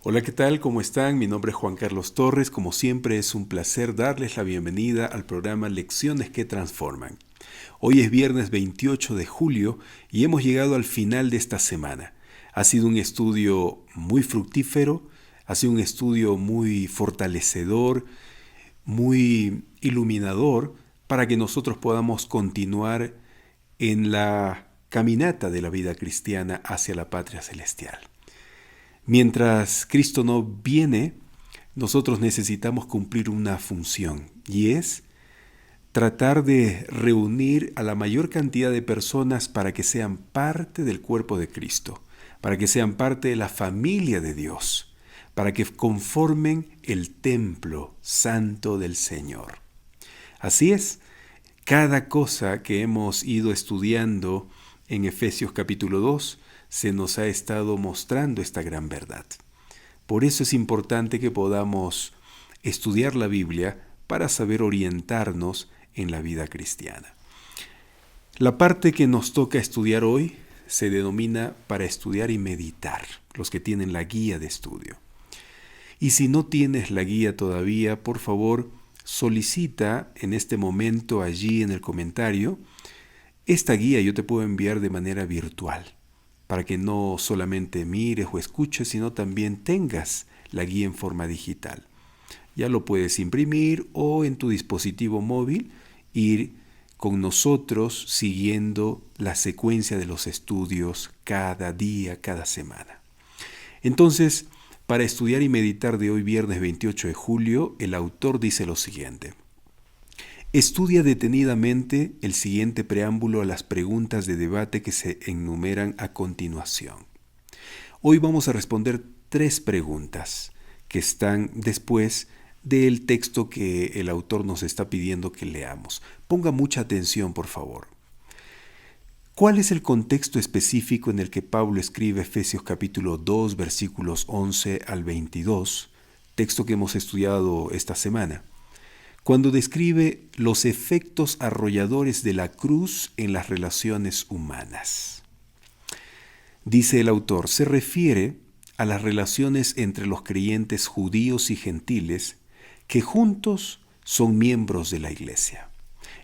Hola, ¿qué tal? ¿Cómo están? Mi nombre es Juan Carlos Torres. Como siempre es un placer darles la bienvenida al programa Lecciones que Transforman. Hoy es viernes 28 de julio y hemos llegado al final de esta semana. Ha sido un estudio muy fructífero, ha sido un estudio muy fortalecedor, muy iluminador para que nosotros podamos continuar en la caminata de la vida cristiana hacia la patria celestial. Mientras Cristo no viene, nosotros necesitamos cumplir una función y es tratar de reunir a la mayor cantidad de personas para que sean parte del cuerpo de Cristo, para que sean parte de la familia de Dios, para que conformen el templo santo del Señor. Así es, cada cosa que hemos ido estudiando en Efesios capítulo 2 se nos ha estado mostrando esta gran verdad. Por eso es importante que podamos estudiar la Biblia para saber orientarnos en la vida cristiana. La parte que nos toca estudiar hoy se denomina para estudiar y meditar, los que tienen la guía de estudio. Y si no tienes la guía todavía, por favor, solicita en este momento allí en el comentario. Esta guía yo te puedo enviar de manera virtual, para que no solamente mires o escuches, sino también tengas la guía en forma digital. Ya lo puedes imprimir o en tu dispositivo móvil ir con nosotros siguiendo la secuencia de los estudios cada día, cada semana. Entonces, para estudiar y meditar de hoy viernes 28 de julio, el autor dice lo siguiente. Estudia detenidamente el siguiente preámbulo a las preguntas de debate que se enumeran a continuación. Hoy vamos a responder 3 preguntas que están después del texto que el autor nos está pidiendo que leamos. Ponga mucha atención, por favor. ¿Cuál es el contexto específico en el que Pablo escribe Efesios capítulo 2, versículos 11 al 22, texto que hemos estudiado esta semana? Cuando describe los efectos arrolladores de la cruz en las relaciones humanas. Dice el autor, se refiere a las relaciones entre los creyentes judíos y gentiles que juntos son miembros de la iglesia.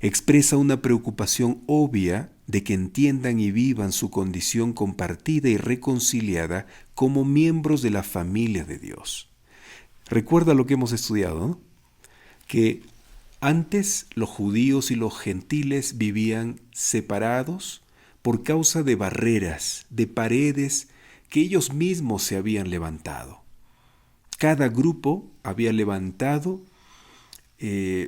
Expresa una preocupación obvia de que entiendan y vivan su condición compartida y reconciliada como miembros de la familia de Dios. Recuerda lo que hemos estudiado, ¿no? Que antes los judíos y los gentiles vivían separados por causa de barreras, de paredes que ellos mismos se habían levantado. Cada grupo había levantado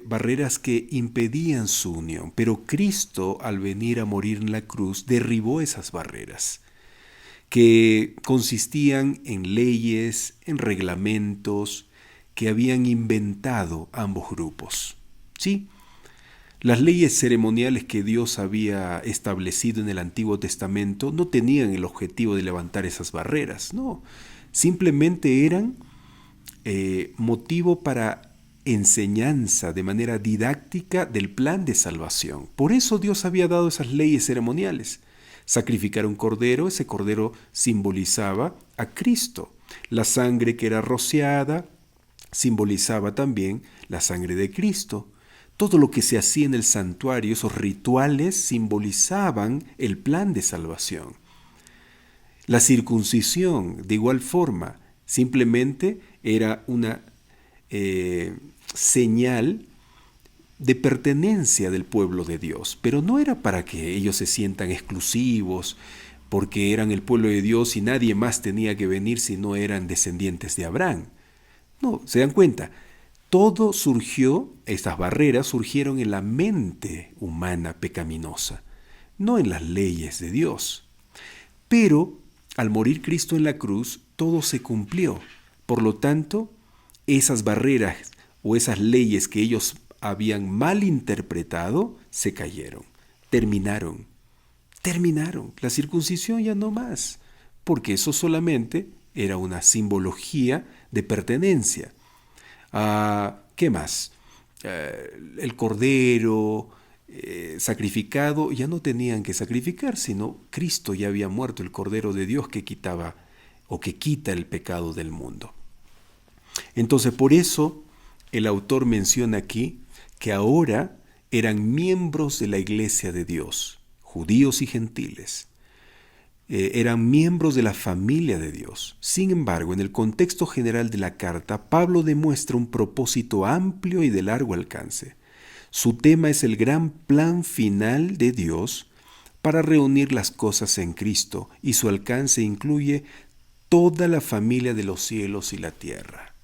barreras que impedían su unión, pero Cristo, al venir a morir en la cruz, derribó esas barreras, que consistían en leyes, en reglamentos que habían inventado ambos grupos. Sí, las leyes ceremoniales que Dios había establecido en el Antiguo Testamento no tenían el objetivo de levantar esas barreras, no, simplemente eran motivo para enseñanza de manera didáctica del plan de salvación. Por eso Dios había dado esas leyes ceremoniales. Sacrificar un cordero, ese cordero simbolizaba a Cristo. La sangre que era rociada simbolizaba también la sangre de Cristo. Todo lo que se hacía en el santuario, esos rituales, simbolizaban el plan de salvación. La circuncisión, de igual forma, simplemente era una señal de pertenencia del pueblo de Dios, pero no era para que ellos se sientan exclusivos, porque eran el pueblo de Dios y nadie más tenía que venir si no eran descendientes de Abraham. No, se dan cuenta, todo surgió, estas barreras surgieron en la mente humana pecaminosa, no en las leyes de Dios. Pero al morir Cristo en la cruz, todo se cumplió. Por lo tanto, esas barreras o esas leyes que ellos habían mal interpretado se cayeron, terminaron. La circuncisión ya no más, porque eso solamente era una simbología de pertenencia. ¿Qué más? El cordero sacrificado, ya no tenían que sacrificar, sino Cristo ya había muerto, el Cordero de Dios que quitaba o que quita el pecado del mundo. Entonces, por eso el autor menciona aquí que ahora eran miembros de la iglesia de Dios, judíos y gentiles. Eran miembros de la familia de Dios. Sin embargo, en el contexto general de la carta, Pablo demuestra un propósito amplio y de largo alcance. Su tema es el gran plan final de Dios para reunir las cosas en Cristo, y su alcance incluye toda la familia de los cielos y la tierra.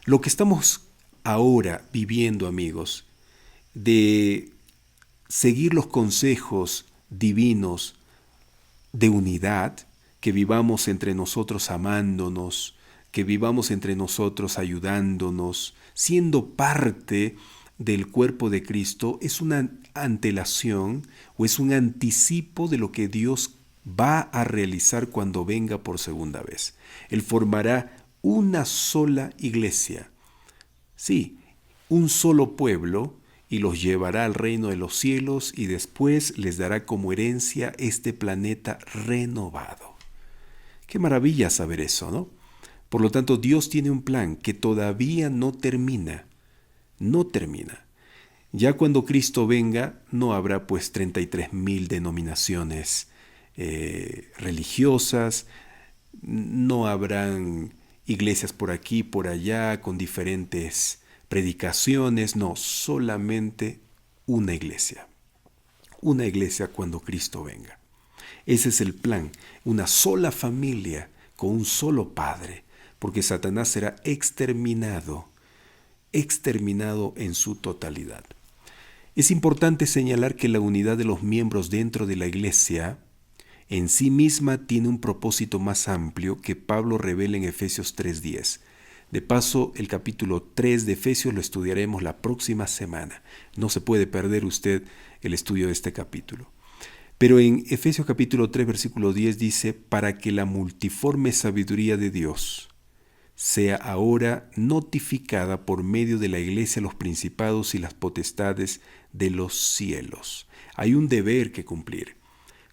Lo que estamos ahora viviendo, amigos, de seguir los consejos divinos de unidad, que vivamos entre nosotros amándonos, que vivamos entre nosotros ayudándonos, siendo parte del cuerpo de Cristo, es una antelación o es un anticipo de lo que Dios va a realizar cuando venga por segunda vez. Él formará una sola iglesia, sí, un solo pueblo, y los llevará al reino de los cielos y después les dará como herencia este planeta renovado. Qué maravilla saber eso, ¿no? Por lo tanto, Dios tiene un plan que todavía no termina. No termina. Ya cuando Cristo venga, no habrá pues 33,000 denominaciones religiosas, no habrán iglesias por aquí, por allá, con diferentes predicaciones, no, solamente una iglesia cuando Cristo venga. Ese es el plan, una sola familia con un solo Padre, porque Satanás será exterminado en su totalidad. Es importante señalar que la unidad de los miembros dentro de la iglesia en sí misma tiene un propósito más amplio que Pablo revela en Efesios 3:10. De paso, el capítulo 3 de Efesios lo estudiaremos la próxima semana. No se puede perder usted el estudio de este capítulo. Pero en Efesios capítulo 3, versículo 10 dice, para que la multiforme sabiduría de Dios sea ahora notificada por medio de la iglesia a los principados y las potestades de los cielos. Hay un deber que cumplir.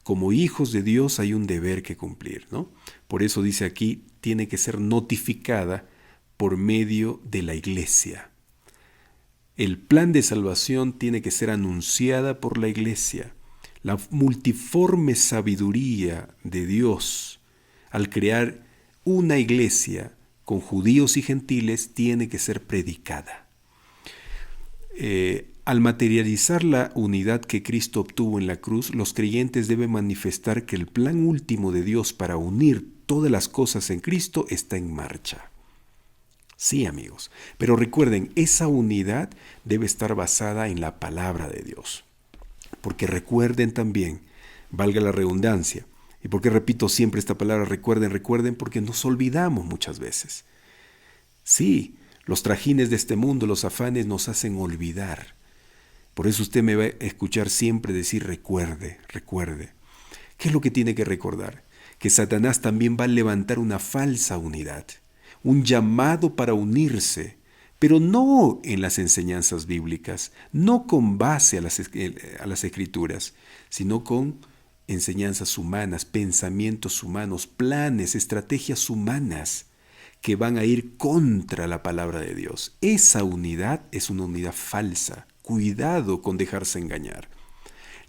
Como hijos de Dios hay un deber que cumplir, ¿no? Por eso dice aquí, tiene que ser notificada por medio de la iglesia. El plan de salvación tiene que ser anunciada por la iglesia. La multiforme sabiduría de Dios, al crear una iglesia con judíos y gentiles, tiene que ser predicada. Al materializar la unidad que Cristo obtuvo en la cruz, los creyentes deben manifestar que el plan último de Dios para unir todas las cosas en Cristo está en marcha. Sí, amigos, pero recuerden, esa unidad debe estar basada en la palabra de Dios. Porque recuerden también, valga la redundancia, y porque repito siempre esta palabra, recuerden, porque nos olvidamos muchas veces. Sí, los trajines de este mundo, los afanes nos hacen olvidar. Por eso usted me va a escuchar siempre decir recuerde. ¿Qué es lo que tiene que recordar? Que Satanás también va a levantar una falsa unidad, un llamado para unirse, pero no en las enseñanzas bíblicas, no con base a las escrituras, sino con enseñanzas humanas, pensamientos humanos, planes, estrategias humanas que van a ir contra la palabra de Dios. Esa unidad es una unidad falsa. Cuidado con dejarse engañar.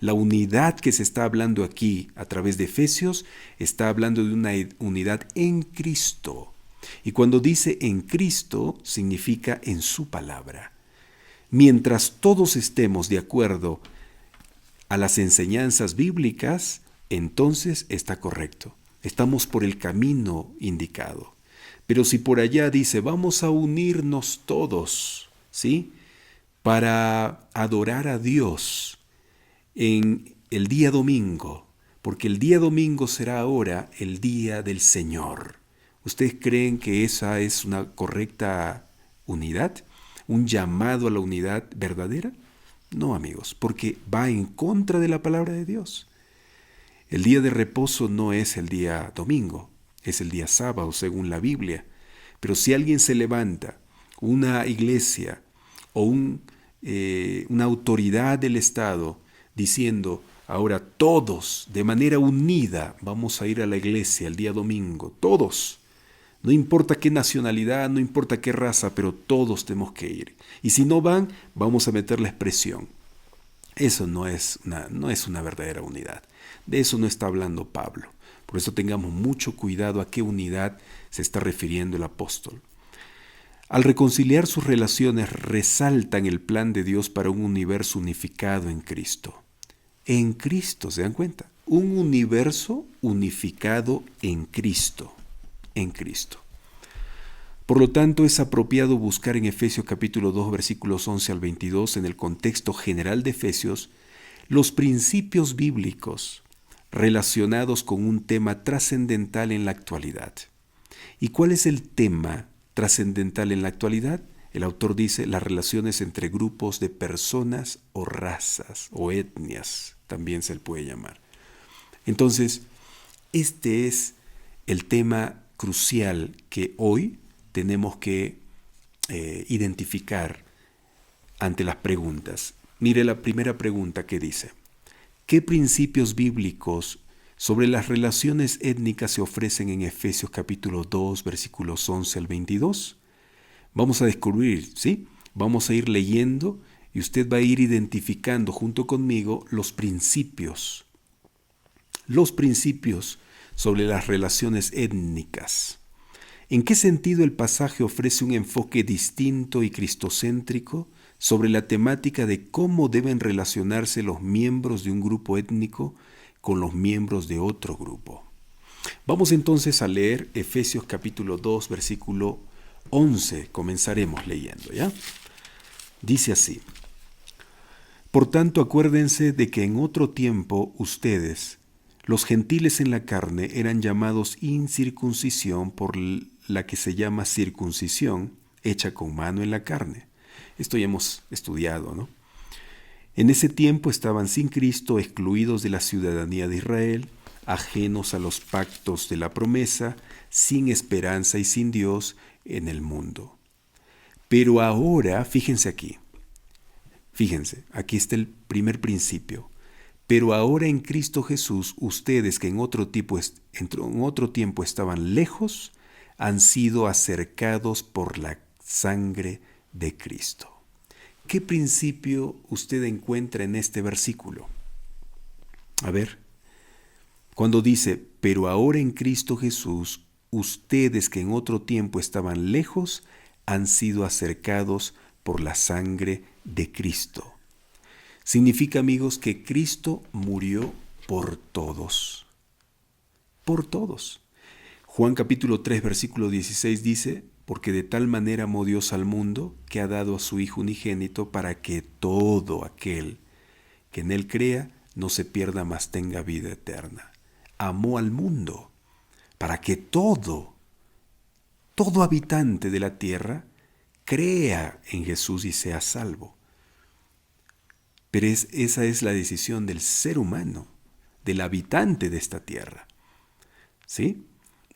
La unidad que se está hablando aquí a través de Efesios está hablando de una unidad en Cristo. Y cuando dice en Cristo, significa en su palabra. Mientras todos estemos de acuerdo a las enseñanzas bíblicas, entonces está correcto. Estamos por el camino indicado. Pero si por allá dice, vamos a unirnos todos, ¿sí?, para adorar a Dios en el día domingo, porque el día domingo será ahora el día del Señor. ¿Ustedes creen que esa es una correcta unidad? ¿Un llamado a la unidad verdadera? No, amigos, porque va en contra de la palabra de Dios. El día de reposo no es el día domingo, es el día sábado, según la Biblia. Pero si alguien se levanta, una iglesia o una autoridad del Estado, diciendo, ahora todos, de manera unida, vamos a ir a la iglesia el día domingo, todos, No importa qué nacionalidad, no importa qué raza, pero todos tenemos que ir. Y si no van, vamos a meterles presión. Eso no es una verdadera unidad. De eso no está hablando Pablo. Por eso tengamos mucho cuidado a qué unidad se está refiriendo el apóstol. Al reconciliar sus relaciones, resaltan el plan de Dios para un universo unificado en Cristo. En Cristo, ¿se dan cuenta? Un universo unificado en Cristo. En Cristo. Por lo tanto, es apropiado buscar en Efesios capítulo 2, versículos 11 al 22, en el contexto general de Efesios, los principios bíblicos relacionados con un tema trascendental en la actualidad. ¿Y cuál es el tema trascendental en la actualidad? El autor dice las relaciones entre grupos de personas o razas o etnias, también se le puede llamar. Entonces, este es el tema crucial que hoy tenemos que identificar ante las preguntas. Mire la primera pregunta que dice: ¿qué principios bíblicos sobre las relaciones étnicas se ofrecen en Efesios capítulo 2, versículos 11 al 22? Vamos a descubrir, ¿sí? Vamos a ir leyendo y usted va a ir identificando junto conmigo los principios sobre las relaciones étnicas. ¿En qué sentido el pasaje ofrece un enfoque distinto y cristocéntrico sobre la temática de cómo deben relacionarse los miembros de un grupo étnico con los miembros de otro grupo? Vamos entonces a leer Efesios capítulo 2, versículo 11. Comenzaremos leyendo, ¿ya? Dice así: por tanto, acuérdense de que en otro tiempo ustedes, los gentiles en la carne, eran llamados incircuncisión por la que se llama circuncisión, hecha con mano en la carne. Esto ya hemos estudiado, ¿no? En ese tiempo estaban sin Cristo, excluidos de la ciudadanía de Israel, ajenos a los pactos de la promesa, sin esperanza y sin Dios en el mundo. Pero ahora, fíjense, aquí está el primer principio. Pero ahora en Cristo Jesús, ustedes que en otro tiempo estaban lejos, han sido acercados por la sangre de Cristo. ¿Qué principio usted encuentra en este versículo? A ver, cuando dice, pero ahora en Cristo Jesús, ustedes que en otro tiempo estaban lejos, han sido acercados por la sangre de Cristo. Significa, amigos, que Cristo murió por todos. Por todos. Juan capítulo 3, versículo 16 dice: porque de tal manera amó Dios al mundo, que ha dado a su Hijo unigénito, para que todo aquel que en Él crea no se pierda, mas tenga vida eterna. Amó al mundo, para que todo habitante de la tierra crea en Jesús y sea salvo. Pero esa es la decisión del ser humano, del habitante de esta tierra. ¿Sí?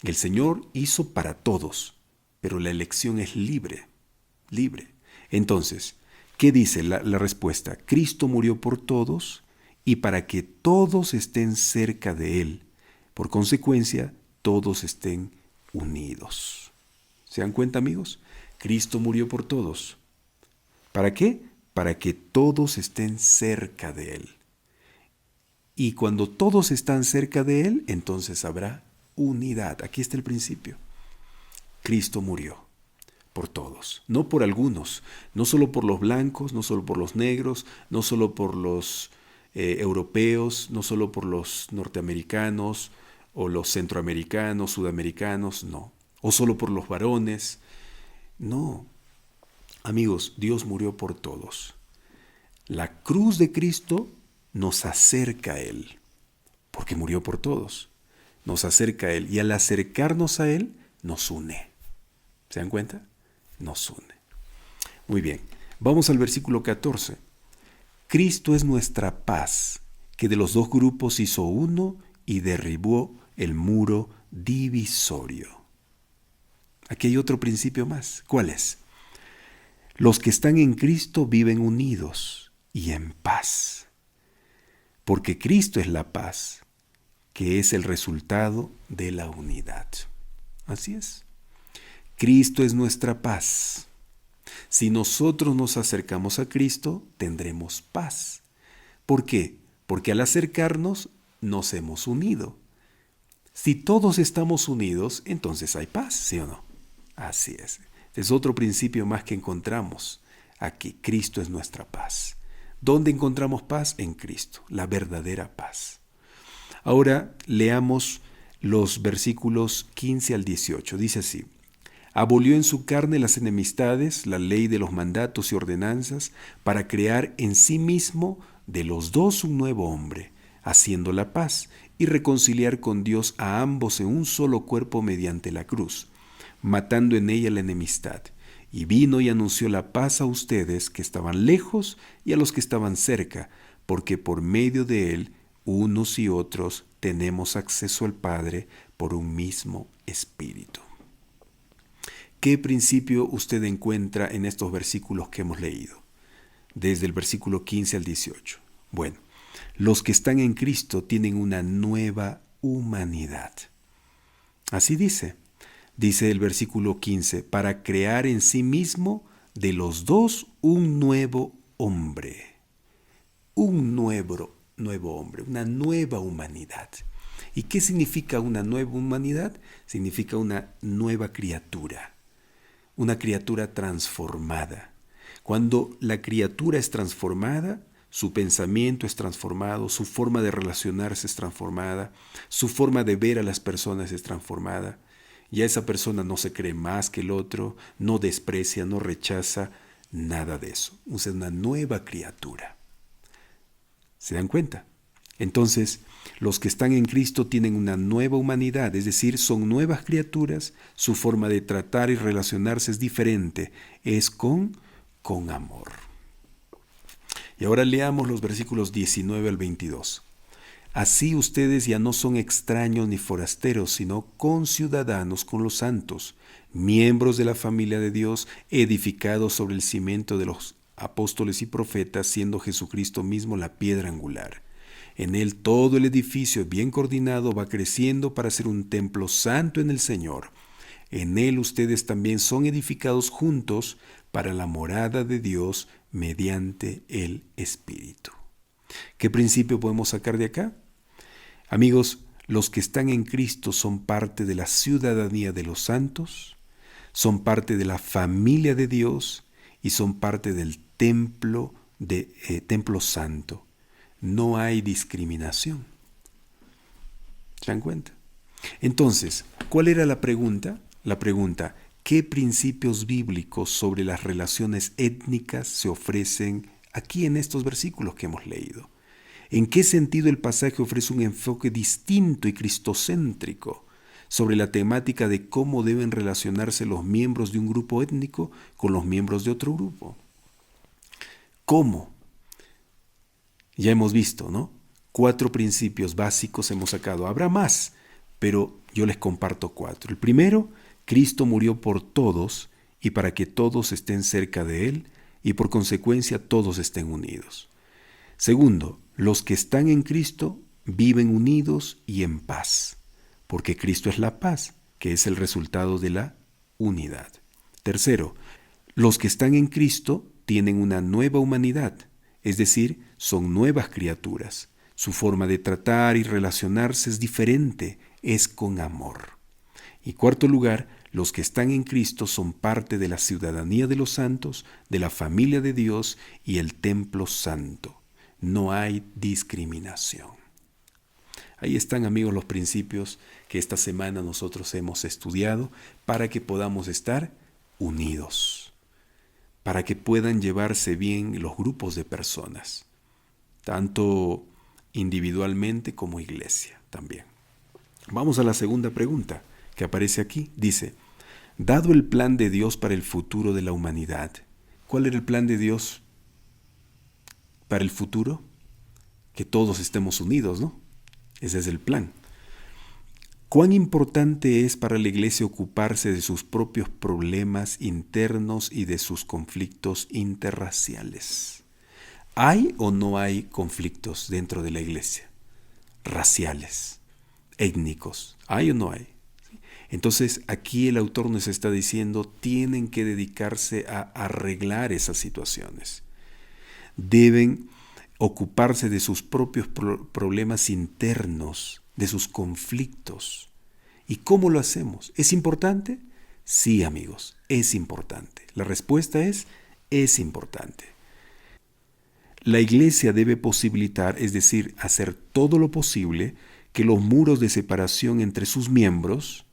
El Señor hizo para todos, pero la elección es libre, libre. Entonces, ¿qué dice la respuesta? Cristo murió por todos y para que todos estén cerca de Él. Por consecuencia, todos estén unidos. ¿Se dan cuenta, amigos? Cristo murió por todos. ¿Para qué? Para que todos estén cerca de Él. Y cuando todos están cerca de Él, entonces habrá unidad. Aquí está el principio. Cristo murió por todos, no por algunos, no solo por los blancos, no solo por los negros, no solo por los europeos, no solo por los norteamericanos o los centroamericanos, sudamericanos, no. O solo por los varones, no. Amigos, Dios murió por todos. La cruz de Cristo nos acerca a Él, porque murió por todos. Nos acerca a Él y al acercarnos a Él nos une. ¿Se dan cuenta? Nos une. Muy bien, vamos al versículo 14. Cristo es nuestra paz, que de los dos grupos hizo uno y derribó el muro divisorio. Aquí hay otro principio más. ¿Cuál es? Los que están en Cristo viven unidos y en paz, porque Cristo es la paz, que es el resultado de la unidad. Así es. Cristo es nuestra paz. Si nosotros nos acercamos a Cristo, tendremos paz. ¿Por qué? Porque al acercarnos nos hemos unido. Si todos estamos unidos, entonces hay paz, ¿sí o no? Así es. Es otro principio más que encontramos aquí. Cristo es nuestra paz. ¿Dónde encontramos paz? En Cristo, la verdadera paz. Ahora leamos los versículos 15 al 18. Dice así: abolió en su carne las enemistades, la ley de los mandatos y ordenanzas, para crear en sí mismo de los dos un nuevo hombre, haciendo la paz y reconciliar con Dios a ambos en un solo cuerpo mediante la cruz, matando en ella la enemistad. Y vino y anunció la paz a ustedes que estaban lejos y a los que estaban cerca, porque por medio de él unos y otros tenemos acceso al Padre por un mismo Espíritu. ¿Qué principio usted encuentra en estos versículos que hemos leído? Desde el versículo 15 al 18. Bueno, los que están en Cristo tienen una nueva humanidad. Así dice el versículo 15, para crear en sí mismo de los dos un nuevo hombre. Un nuevo hombre, una nueva humanidad. ¿Y qué significa una nueva humanidad? Significa una nueva criatura. Una criatura transformada. Cuando la criatura es transformada, su pensamiento es transformado, su forma de relacionarse es transformada, su forma de ver a las personas es transformada. Ya esa persona no se cree más que el otro, no desprecia, no rechaza, nada de eso. Es una nueva criatura. ¿Se dan cuenta? Entonces, los que están en Cristo tienen una nueva humanidad, es decir, son nuevas criaturas, su forma de tratar y relacionarse es diferente, es con amor. Y ahora leamos los versículos 19 al 22. Así ustedes ya no son extraños ni forasteros, sino conciudadanos con los santos, miembros de la familia de Dios, edificados sobre el cimiento de los apóstoles y profetas, siendo Jesucristo mismo la piedra angular. En él todo el edificio bien coordinado va creciendo para ser un templo santo en el Señor. En él ustedes también son edificados juntos para la morada de Dios mediante el Espíritu. ¿Qué principio podemos sacar de acá? Amigos, los que están en Cristo son parte de la ciudadanía de los santos, son parte de la familia de Dios y son parte del templo santo. No hay discriminación. ¿Se dan cuenta? Entonces, ¿cuál era la pregunta? La pregunta, ¿qué principios bíblicos sobre las relaciones étnicas se ofrecen aquí en estos versículos que hemos leído? ¿En qué sentido el pasaje ofrece un enfoque distinto y cristocéntrico sobre la temática de cómo deben relacionarse los miembros de un grupo étnico con los miembros de otro grupo? ¿Cómo? Ya hemos visto, ¿no? 4 principios básicos hemos sacado. Habrá más, pero yo les comparto 4. El primero, Cristo murió por todos y para que todos estén cerca de Él y por consecuencia todos estén unidos. Segundo, los que están en Cristo viven unidos y en paz, porque Cristo es la paz, que es el resultado de la unidad. Tercero, los que están en Cristo tienen una nueva humanidad, es decir, son nuevas criaturas. Su forma de tratar y relacionarse es diferente, es con amor. Y cuarto lugar, los que están en Cristo son parte de la ciudadanía de los santos, de la familia de Dios y el templo santo. No hay discriminación. Ahí están, amigos, los principios que esta semana nosotros hemos estudiado para que podamos estar unidos, para que puedan llevarse bien los grupos de personas, tanto individualmente como iglesia también. Vamos a la segunda pregunta que aparece aquí. Dice, dado el plan de Dios para el futuro de la humanidad, ¿cuál era el plan de Dios para el futuro? Que todos estemos unidos, ¿no? Ese es el plan. ¿Cuán importante es para la iglesia ocuparse de sus propios problemas internos y de sus conflictos interraciales? ¿Hay o no hay conflictos dentro de la iglesia? Raciales, étnicos, ¿hay o no hay? Entonces aquí el autor nos está diciendo, tienen que dedicarse a arreglar esas situaciones. Deben ocuparse de sus propios problemas internos, de sus conflictos. ¿Y cómo lo hacemos? ¿Es importante? Sí, amigos, es importante. La respuesta es importante. La iglesia debe posibilitar, es decir, hacer todo lo posible que los muros de separación entre sus miembros,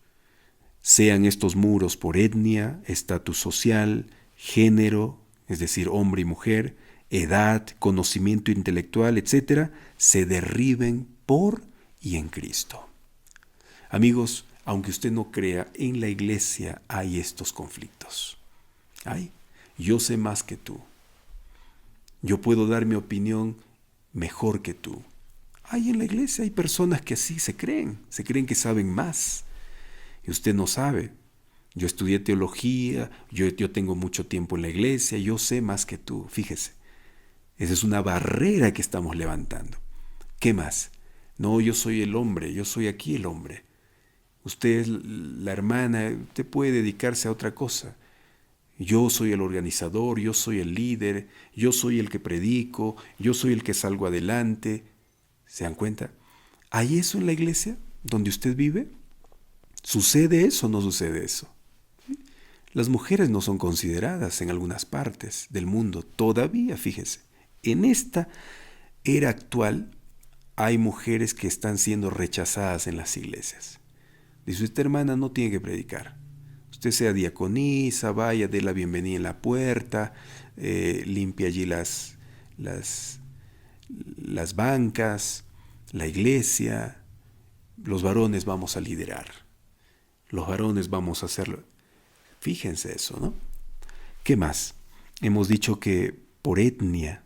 sean estos muros por etnia, estatus social, género, es decir, hombre y mujer, edad, conocimiento intelectual, etc., se derriben por y en Cristo. Amigos, aunque usted no crea, en la iglesia hay estos conflictos. Yo sé más que tú. Yo puedo dar mi opinión mejor que tú. En la iglesia hay personas que así se creen que saben más. Y usted no sabe. Yo estudié teología, yo tengo mucho tiempo en la iglesia, yo sé más que tú. Fíjese, esa es una barrera que estamos levantando. ¿Qué más? No, yo soy el hombre, yo soy aquí el hombre. Usted es la hermana, usted puede dedicarse a otra cosa. Yo soy el organizador, yo soy el líder, yo soy el que predico, yo soy el que salgo adelante. ¿Se dan cuenta? ¿Hay eso en la iglesia donde usted vive? ¿Sucede eso o no sucede eso? Las mujeres no son consideradas en algunas partes del mundo todavía, fíjese. En esta era actual hay mujeres que están siendo rechazadas en las iglesias. Dice, esta hermana no tiene que predicar. Usted sea diaconisa, vaya, dé la bienvenida en la puerta, limpia allí las bancas, la iglesia. Los varones vamos a liderar. Los varones vamos a hacerlo. Fíjense eso, ¿no? ¿Qué más? Hemos dicho que por etnia,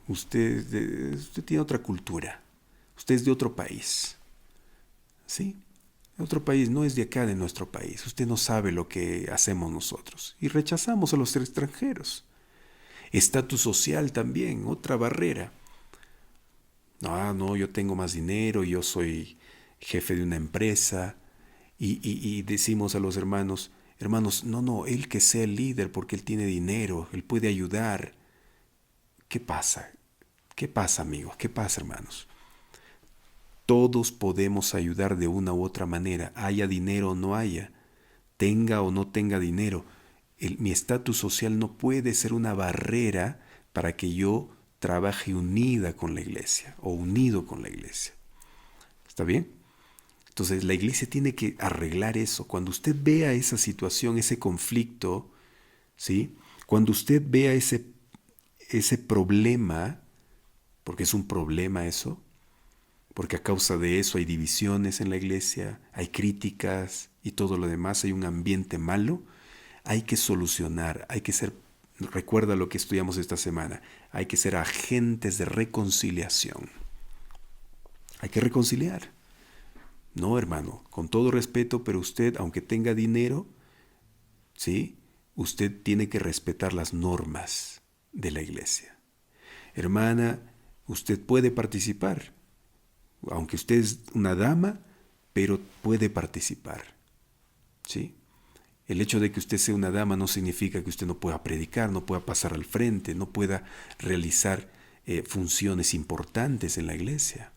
usted tiene otra cultura. Usted es de otro país. ¿Sí? Otro país, no es de acá, de nuestro país. Usted no sabe lo que hacemos nosotros. Y rechazamos a los extranjeros. Estatus social también, otra barrera. No, yo tengo más dinero, yo soy jefe de una empresa. Y decimos a los hermanos, no, él que sea el líder porque él tiene dinero, él puede ayudar. ¿Qué pasa? ¿Qué pasa, amigos? ¿Qué pasa, hermanos? Todos podemos ayudar de una u otra manera, haya dinero o no haya, tenga o no tenga dinero. Mi estatus social no puede ser una barrera para que yo trabaje unida con la iglesia o unido con la iglesia. ¿Está bien? Entonces la iglesia tiene que arreglar eso. Cuando usted vea esa situación, ese conflicto, ¿sí? Cuando usted vea ese problema, porque es un problema eso, porque a causa de eso hay divisiones en la iglesia, hay críticas y todo lo demás, hay un ambiente malo, hay que solucionar, hay que ser, recuerda lo que estudiamos esta semana, hay que ser agentes de reconciliación. Hay que reconciliar. No, hermano, con todo respeto, pero usted, aunque tenga dinero, ¿sí? Usted tiene que respetar las normas de la iglesia. Hermana, usted puede participar, aunque usted es una dama, pero puede participar, ¿sí? El hecho de que usted sea una dama no significa que usted no pueda predicar, no pueda pasar al frente, no pueda realizar funciones importantes en la iglesia.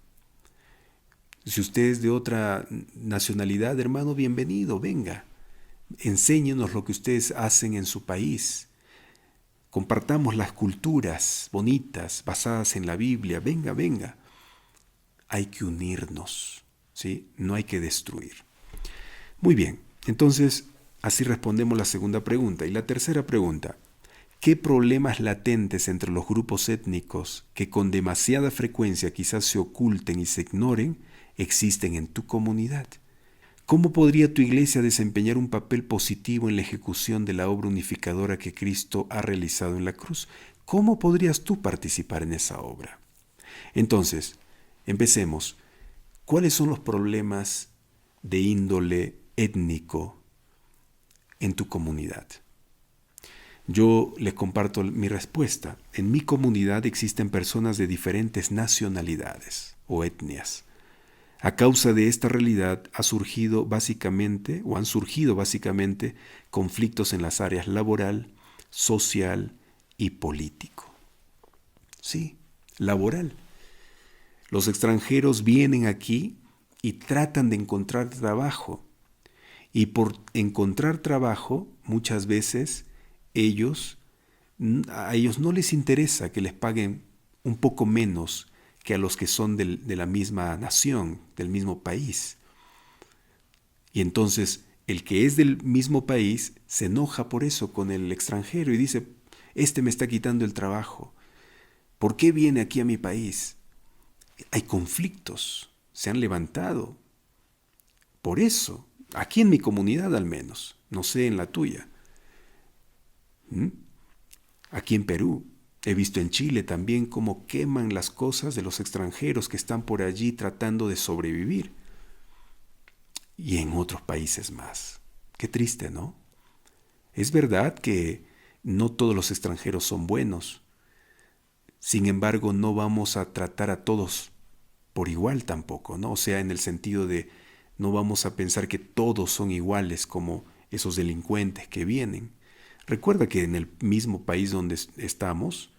Si usted es de otra nacionalidad, hermano, bienvenido, venga. Enséñenos lo que ustedes hacen en su país. Compartamos las culturas bonitas, basadas en la Biblia. Venga. Hay que unirnos, ¿sí? No hay que destruir. Muy bien, entonces así respondemos la segunda pregunta. Y la tercera pregunta, ¿qué problemas latentes entre los grupos étnicos que con demasiada frecuencia quizás se oculten y se ignoren existen en tu comunidad? ¿Cómo podría tu iglesia desempeñar un papel positivo en la ejecución de la obra unificadora que Cristo ha realizado en la cruz? ¿Cómo podrías tú participar en esa obra? Entonces, empecemos. ¿Cuáles son los problemas de índole étnico en tu comunidad? Yo les comparto mi respuesta. En mi comunidad existen personas de diferentes nacionalidades o etnias. A causa de esta realidad han surgido básicamente conflictos en las áreas laboral, social y político. Sí, laboral. Los extranjeros vienen aquí y tratan de encontrar trabajo. Y por encontrar trabajo, muchas veces a ellos no les interesa que les paguen un poco menos que a los que son de la misma nación, del mismo país. Y entonces el que es del mismo país se enoja por eso con el extranjero y dice, este me está quitando el trabajo. ¿Por qué viene aquí a mi país? Hay conflictos, se han levantado. Por eso, aquí en mi comunidad al menos, no sé en la tuya. Aquí en Perú, he visto en Chile también cómo queman las cosas de los extranjeros que están por allí tratando de sobrevivir. Y en otros países más. Qué triste, ¿no? Es verdad que no todos los extranjeros son buenos. Sin embargo, no vamos a tratar a todos por igual tampoco, ¿no? O sea, en el sentido de no vamos a pensar que todos son iguales como esos delincuentes que vienen. Recuerda que en el mismo país donde estamos,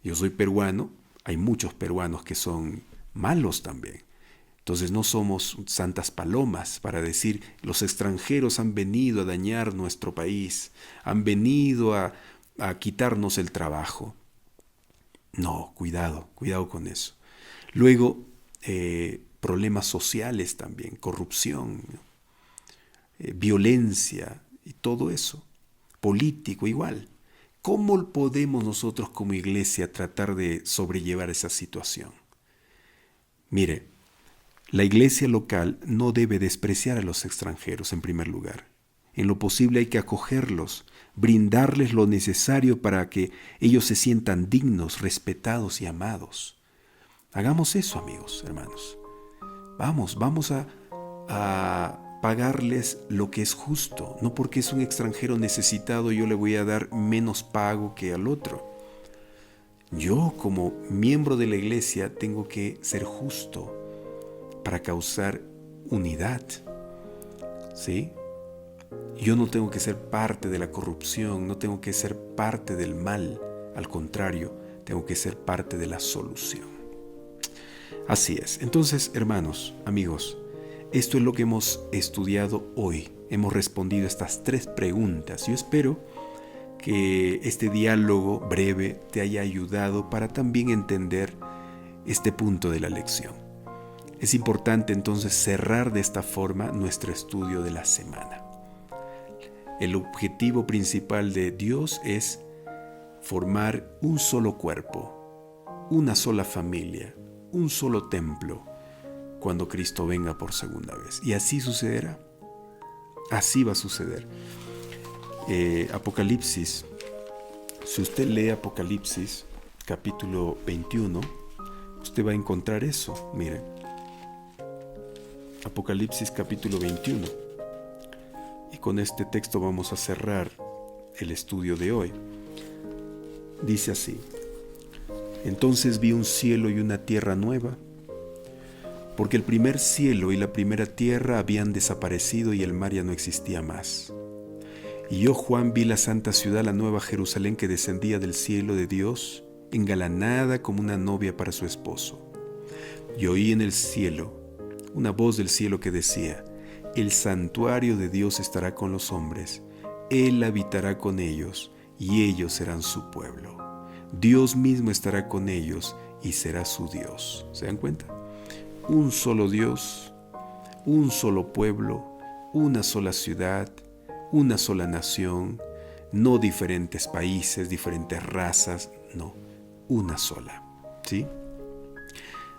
yo soy peruano, hay muchos peruanos que son malos también. Entonces no somos santas palomas para decir los extranjeros han venido a dañar nuestro país, han venido a quitarnos el trabajo. No, cuidado con eso. Luego, problemas sociales también, corrupción, violencia y todo eso. Político igual. ¿Cómo podemos nosotros como iglesia tratar de sobrellevar esa situación? Mire, la iglesia local no debe despreciar a los extranjeros en primer lugar. En lo posible hay que acogerlos, brindarles lo necesario para que ellos se sientan dignos, respetados y amados. Hagamos eso, amigos, hermanos. Vamos a pagarles lo que es justo. No porque es un extranjero necesitado yo le voy a dar menos pago que al otro. Yo como miembro de la iglesia tengo que ser justo para causar unidad. ¿Sí? Yo no tengo que ser parte de la corrupción, no tengo que ser parte del mal. Al contrario, tengo que ser parte de la solución. Así es. Entonces, hermanos, amigos, esto es lo que hemos estudiado hoy. Hemos respondido estas 3 preguntas. Yo espero que este diálogo breve te haya ayudado para también entender este punto de la lección. Es importante entonces cerrar de esta forma nuestro estudio de la semana. El objetivo principal de Dios es formar un solo cuerpo, una sola familia, un solo templo, cuando Cristo venga por segunda vez. Y así sucederá. Así va a suceder. Apocalipsis, si usted lee Apocalipsis, capítulo 21, usted va a encontrar eso. Mire, Apocalipsis capítulo 21. Y con este texto vamos a cerrar el estudio de hoy. Dice así: Entonces vi un cielo y una tierra nueva, porque el primer cielo y la primera tierra habían desaparecido y el mar ya no existía más. Y yo, Juan, vi la santa ciudad, la nueva Jerusalén, que descendía del cielo de Dios, engalanada como una novia para su esposo. Y oí en el cielo una voz del cielo que decía: El santuario de Dios estará con los hombres, Él habitará con ellos, y ellos serán su pueblo. Dios mismo estará con ellos y será su Dios. ¿Se dan cuenta? Un solo Dios, un solo pueblo, una sola ciudad, una sola nación, no diferentes países, diferentes razas, no, una sola. ¿Sí?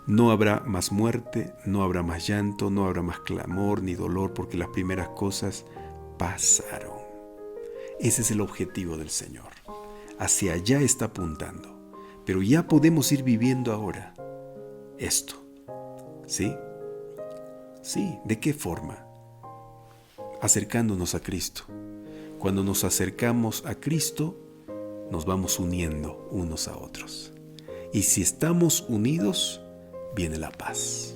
No habrá más muerte, no habrá más llanto, no habrá más clamor ni dolor, porque las primeras cosas pasaron. Ese es el objetivo del Señor. Hacia allá está apuntando. Pero ya podemos ir viviendo ahora esto. ¿Sí? Sí, ¿de qué forma? Acercándonos a Cristo. Cuando nos acercamos a Cristo, nos vamos uniendo unos a otros. Y si estamos unidos, viene la paz.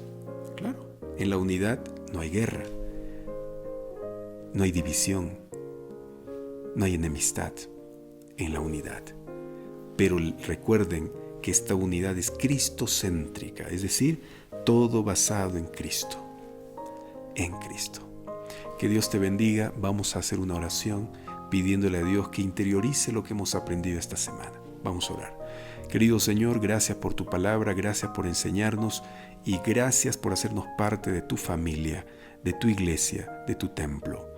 Claro. En la unidad no hay guerra, no hay división, no hay enemistad en la unidad. Pero recuerden que esta unidad es cristocéntrica, es decir, todo basado en Cristo. En Cristo. Que Dios te bendiga. Vamos a hacer una oración pidiéndole a Dios que interiorice lo que hemos aprendido esta semana. Vamos a orar. Querido Señor, gracias por tu palabra, gracias por enseñarnos y gracias por hacernos parte de tu familia, de tu iglesia, de tu templo.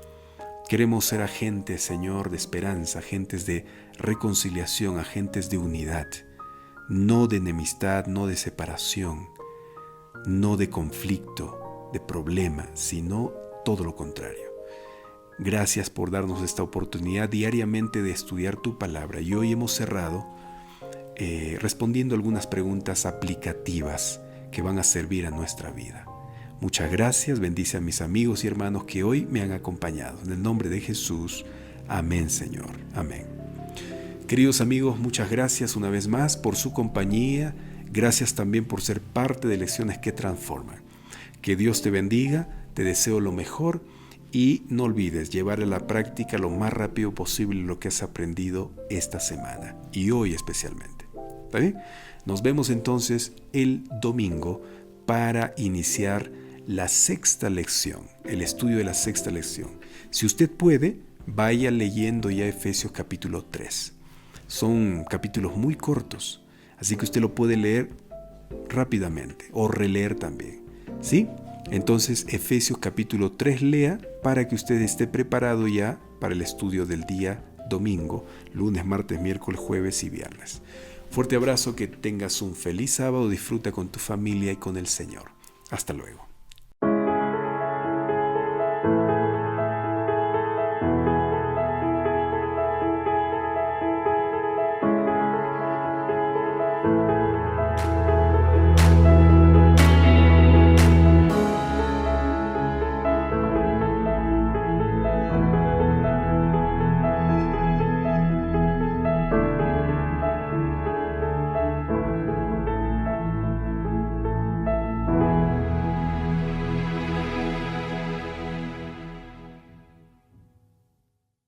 Queremos ser agentes, Señor, de esperanza, agentes de reconciliación, agentes de unidad, no de enemistad, no de separación, no de conflicto, de problema, sino todo lo contrario. Gracias por darnos esta oportunidad diariamente de estudiar tu palabra. Y hoy hemos cerrado respondiendo algunas preguntas aplicativas que van a servir a nuestra vida. Muchas gracias, bendice a mis amigos y hermanos que hoy me han acompañado. En el nombre de Jesús, amén, Señor, amén. Queridos amigos, muchas gracias una vez más por su compañía. Gracias también por ser parte de Lecciones que Transforman. Que Dios te bendiga, te deseo lo mejor y no olvides llevar a la práctica lo más rápido posible lo que has aprendido esta semana y hoy especialmente. ¿Está bien? Nos vemos entonces el domingo para iniciar la sexta lección, el estudio de la sexta lección. Si usted puede, vaya leyendo ya Efesios capítulo 3. Son capítulos muy cortos, así que usted lo puede leer rápidamente o releer también. ¿Sí? Entonces, Efesios capítulo 3 lea para que usted esté preparado ya para el estudio del día domingo, lunes, martes, miércoles, jueves y viernes. Fuerte abrazo, que tengas un feliz sábado, disfruta con tu familia y con el Señor. Hasta luego.